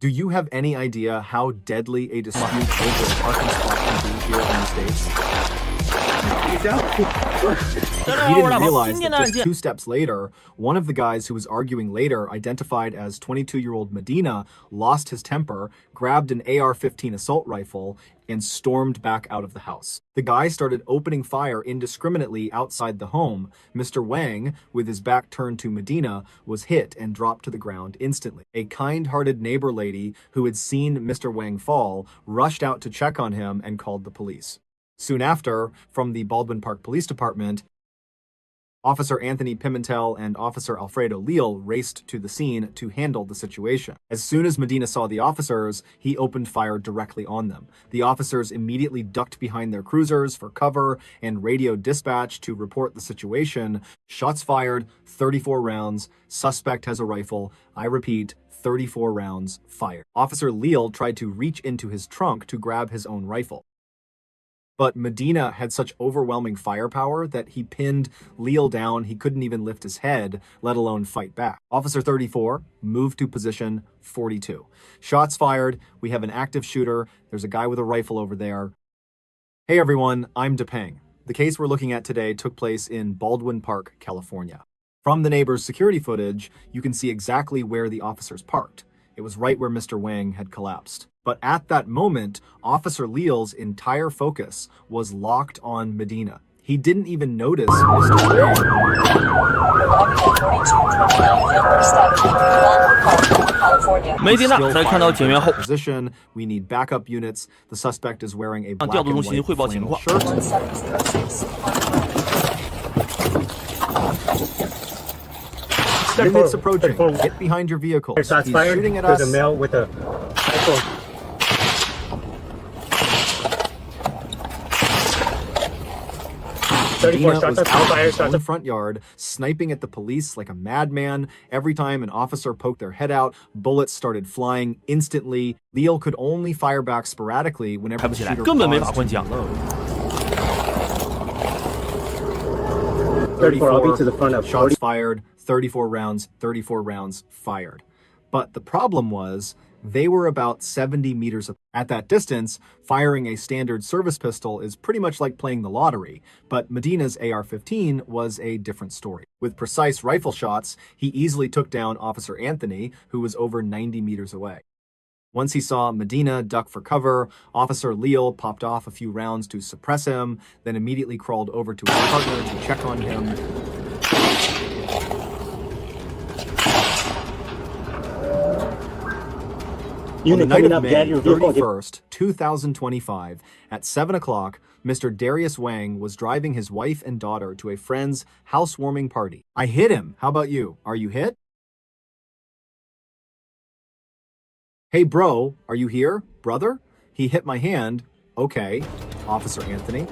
Do you have any idea how deadly a dispute over a parking spot can be here in the States? He didn't realize that just 2 steps later, one of the guys who was arguing later, identified as 22-year-old Medina, lost his temper, grabbed an AR-15 assault rifle, and stormed back out of the house. The guy started opening fire indiscriminately outside the home. Mr. Wang, with his back turned to Medina, was hit and dropped to the ground instantly. A kind-hearted neighbor lady who had seen Mr. Wang fall rushed out to check on him and called the police. Soon after, from the Baldwin Park Police Department, Officer Anthony Pimentel and Officer Alfredo Leal raced to the scene to handle the situation. As soon as Medina saw the officers, he opened fire directly on them. The officers immediately ducked behind their cruisers for cover and radioed dispatch to report the situation. Shots fired, 34 rounds. Suspect has a rifle. I repeat, 34 rounds fired. Officer Leal tried to reach into his trunk to grab his own rifle. But Medina had such overwhelming firepower that he pinned Leal down. He couldn't even lift his head, let alone fight back. Officer 34 moved to position 42. Shots fired. We have an active shooter. There's a guy with a rifle over there. Hey everyone, I'm DePeng. The case we're looking at today took place in Baldwin Park, California. From the neighbor's security footage, you can see exactly where the officers parked. It was right where Mr. Wang had collapsed. But at that moment, Officer Leal's entire focus was locked on Medina. He didn't even notice Mr. Wang. Medina position. We need backup units. The suspect is wearing a black and white flannel shirt. Minutes approaching. Get behind your vehicle. He's shooting at us. There's a male with a rifle. 34 shots out in the front yard, sniping at the police like a madman. Every time an officer poked their head out, bullets started flying instantly. Leal could only fire back sporadically whenever the shooter paused to reload. 34 to the front of shots fired, 34 rounds fired. But the problem was, they were about 70 meters apart. At that distance, firing a standard service pistol is pretty much like playing the lottery, but Medina's AR-15 was a different story. With precise rifle shots, he easily took down Officer Anthony, who was over 90 meters away. Once he saw Medina duck for cover, Officer Leal popped off a few rounds to suppress him, then immediately crawled over to his partner to check on him. On the night of May 31st, 2025, at 7 o'clock, Mr. Darius Wang was driving his wife and daughter to a friend's housewarming party. I hit him. How about you? Are you hit? Hey bro, are you here? Brother? He hit my hand. Okay. Officer Anthony.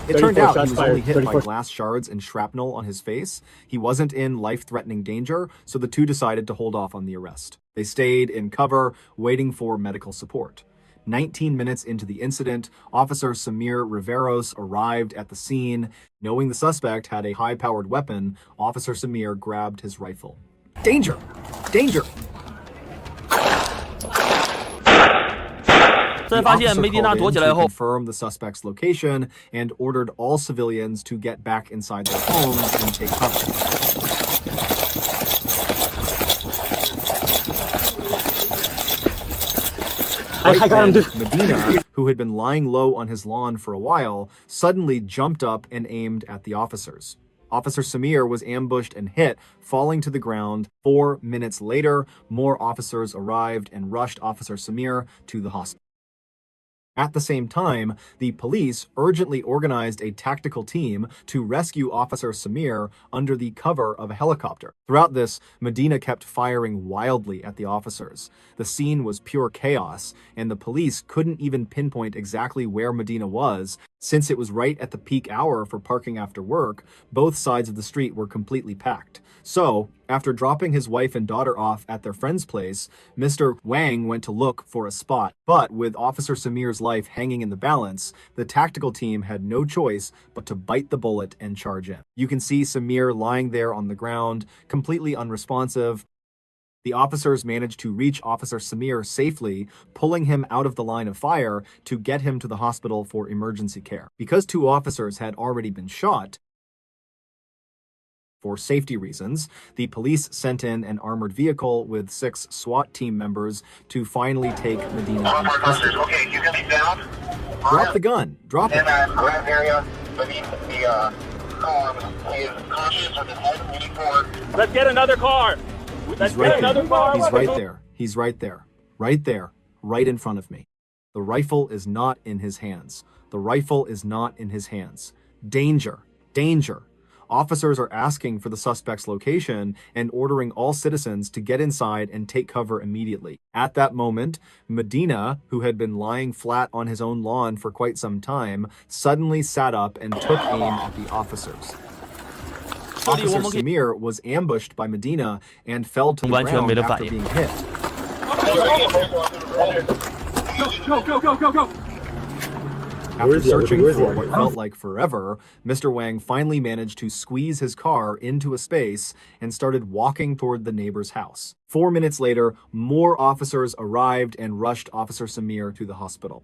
It turned out he was only hit by glass shards and shrapnel on his face. He wasn't in life-threatening danger, so the two decided to hold off on the arrest. They stayed in cover, waiting for medical support. 19 minutes into the incident, Officer Samir Riveros arrived at the scene. Knowing the suspect had a high-powered weapon, Officer Samir grabbed his rifle. Danger! Danger! The officer confirmed the suspect's location and ordered all civilians to get back inside their homes and take cover. Medina, who had been lying low on his lawn for a while, suddenly jumped up and aimed at the officers. Officer Samir was ambushed and hit, falling to the ground. 4 minutes later, more officers arrived and rushed Officer Samir to the hospital. At the same time, the police urgently organized a tactical team to rescue Officer Samir under the cover of a helicopter. Throughout this, Medina kept firing wildly at the officers. The scene was pure chaos, and the police couldn't even pinpoint exactly where Medina was. Since it was right at the peak hour for parking after work, both sides of the street were completely packed. So, after dropping his wife and daughter off at their friend's place, Mr. Wang went to look for a spot. But with Officer Samir's life hanging in the balance, the tactical team had no choice but to bite the bullet and charge in. You can see Samir lying there on the ground, completely unresponsive. The officers managed to reach Officer Samir safely, pulling him out of the line of fire to get him to the hospital for emergency care. Because 2 officers had already been shot, for safety reasons, the police sent in an armored vehicle with 6 SWAT team members to finally take Medina into custody. Okay, he's gonna be down. Drop the gun. Drop it. In that red area beneath the column, he is conscious of his head moving forward. Let's get another car. Let's He's right get another there. car. He's right there. He's right there. Right there. Right in front of me. The rifle is not in his hands. The rifle is not in his hands. Danger. Danger. Officers are asking for the suspect's location and ordering all citizens to get inside and take cover immediately. At that moment, Medina, who had been lying flat on his own lawn for quite some time, suddenly sat up and took aim at the officers. Officer Samir was ambushed by Medina and fell to the ground after being hit. Go. After searching for what felt like forever, Mr. Wang finally managed to squeeze his car into a space and started walking toward the neighbor's house. 4 minutes later, more officers arrived and rushed Officer Samir to the hospital.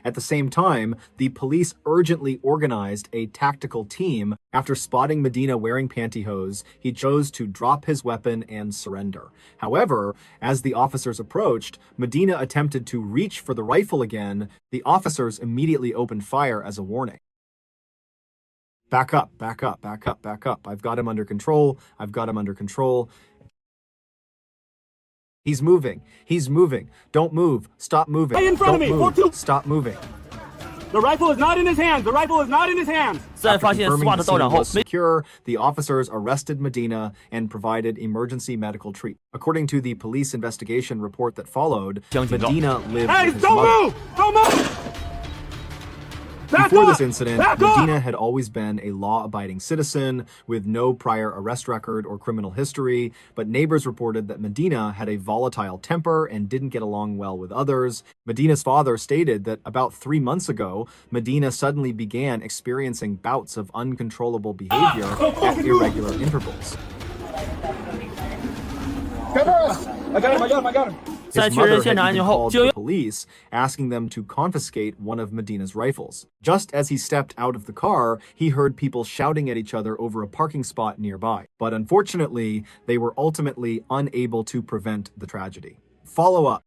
At the same time, the police urgently organized a tactical team. After spotting Medina wearing pantyhose, he chose to drop his weapon and surrender. However, as the officers approached, Medina attempted to reach for the rifle again. The officers immediately opened fire as a warning. Back up. I've got him under control. He's moving. Don't move. Stop moving. Stay in front of me. Don't move. 4-2. Stop moving. The rifle is not in his hands. After confirming the scene was secure, the officers arrested Medina and provided emergency medical treatment. According to the police investigation report that followed, Medina lived with his mother. Don't move! Before this incident, Medina had always been a law-abiding citizen with no prior arrest record or criminal history, but neighbors reported that Medina had a volatile temper and didn't get along well with others. Medina's father stated that about 3 months ago, Medina suddenly began experiencing bouts of uncontrollable behavior at irregular intervals. I got him. His mother had even called the police, asking them to confiscate one of Medina's rifles. Just as he stepped out of the car, he heard people shouting at each other over a parking spot nearby. But unfortunately, they were ultimately unable to prevent the tragedy. Follow up.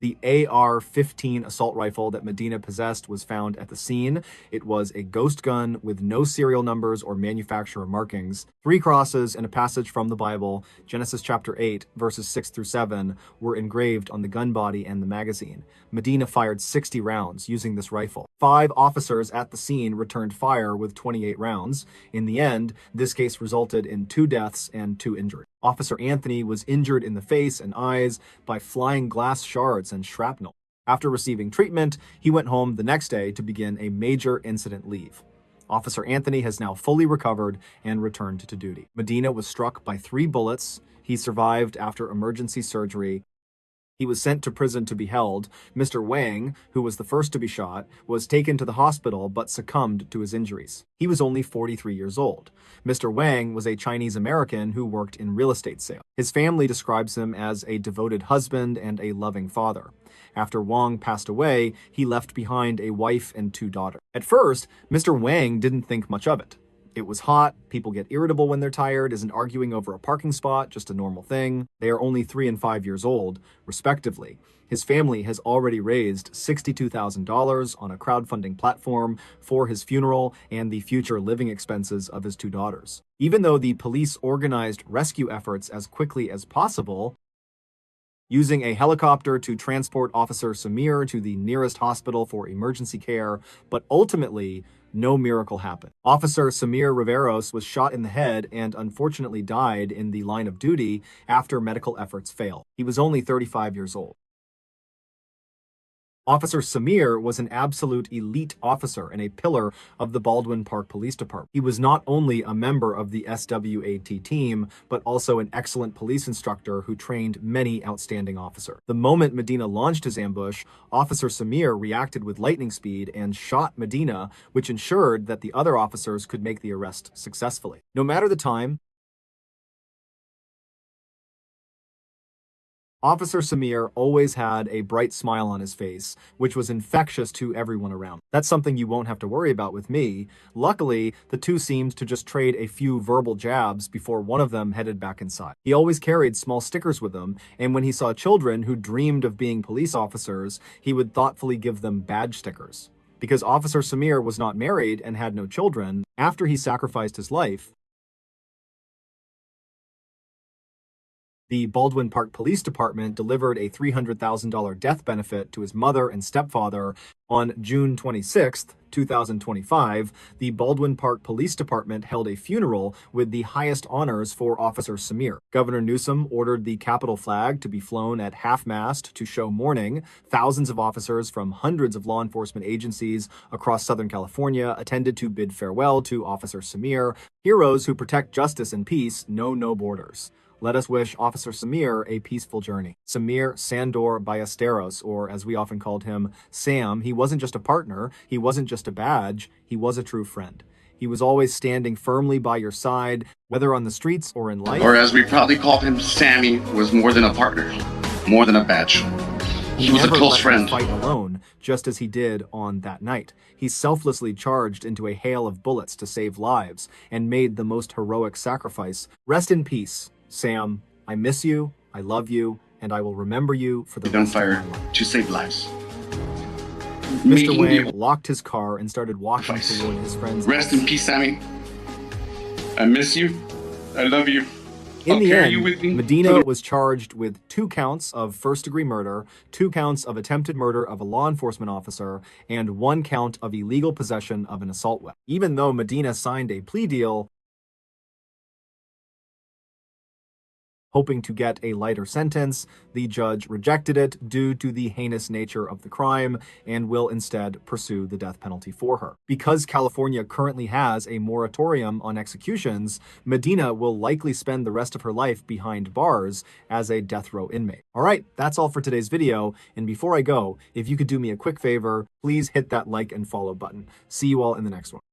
The AR-15 assault rifle that Medina possessed was found at the scene. It was a ghost gun with no serial numbers or manufacturer markings. 3 crosses and a passage from the Bible, Genesis chapter 8, verses 6 through 7, were engraved on the gun body and the magazine. Medina fired 60 rounds using this rifle. 5 officers at the scene returned fire with 28 rounds. In the end, this case resulted in 2 deaths and 2 injuries. Officer Anthony was injured in the face and eyes by flying glass shards and shrapnel. After receiving treatment, he went home the next day to begin a major incident leave. Officer Anthony has now fully recovered and returned to duty. Medina was struck by 3 bullets. He survived after emergency surgery. He was sent to prison to be held. Mr. Wang, who was the first to be shot, was taken to the hospital but succumbed to his injuries. He was only 43 years old. Mr. Wang was a Chinese American who worked in real estate sales. His family describes him as a devoted husband and a loving father. After Wang passed away, he left behind a wife and 2 daughters. At first, Mr. Wang didn't think much of it. It was hot, people get irritable when they're tired, isn't arguing over a parking spot just a normal thing? They are only 3 and 5 years old, respectively. His family has already raised $62,000 on a crowdfunding platform for his funeral and the future living expenses of his 2 daughters. Even though the police organized rescue efforts as quickly as possible, using a helicopter to transport Officer Samir to the nearest hospital for emergency care, but ultimately, no miracle happened. Officer Samir Riveros was shot in the head and unfortunately died in the line of duty after medical efforts failed. He was only 35 years old. Officer Samir was an absolute elite officer and a pillar of the Baldwin Park Police Department. He was not only a member of the SWAT team, but also an excellent police instructor who trained many outstanding officers. The moment Medina launched his ambush, Officer Samir reacted with lightning speed and shot Medina, which ensured that the other officers could make the arrest successfully. No matter the time, Officer Samir always had a bright smile on his face, which was infectious to everyone around. That's something you won't have to worry about with me. Luckily, the two seemed to just trade a few verbal jabs before one of them headed back inside. He always carried small stickers with him, and when he saw children who dreamed of being police officers, he would thoughtfully give them badge stickers. Because Officer Samir was not married and had no children, after he sacrificed his life, the Baldwin Park Police Department delivered a $300,000 death benefit to his mother and stepfather. On June 26, 2025, the Baldwin Park Police Department held a funeral with the highest honors for Officer Samir. Governor Newsom ordered the Capitol flag to be flown at half-mast to show mourning. Thousands of officers from hundreds of law enforcement agencies across Southern California attended to bid farewell to Officer Samir. Heroes who protect justice and peace know no borders. Let us wish Officer Samir a peaceful journey. Samir Sandor Ballesteros, or as we often called him, Sam, he wasn't just a partner, he wasn't just a badge, he was a true friend. He was always standing firmly by your side, whether on the streets or in life. Or as we proudly called him, Sammy was more than a partner, more than a badge. He was a close friend. Fight alone, just as he did on that night. He selflessly charged into a hail of bullets to save lives and made the most heroic sacrifice. Rest in peace, Sam. I miss you, I love you, and I will remember you for the rest of my life. To save lives. Mr. Wang locked his car and started walking toward his friend's Rest in peace, Sammy. I miss you. I love you. In the end, Medina was charged with 2 counts of first-degree murder, 2 counts of attempted murder of a law enforcement officer, and 1 count of illegal possession of an assault weapon. Even though Medina signed a plea deal, hoping to get a lighter sentence, the judge rejected it due to the heinous nature of the crime and will instead pursue the death penalty for her. Because California currently has a moratorium on executions, Medina will likely spend the rest of her life behind bars as a death row inmate. All right, that's all for today's video. And before I go, if you could do me a quick favor, please hit that like and follow button. See you all in the next one.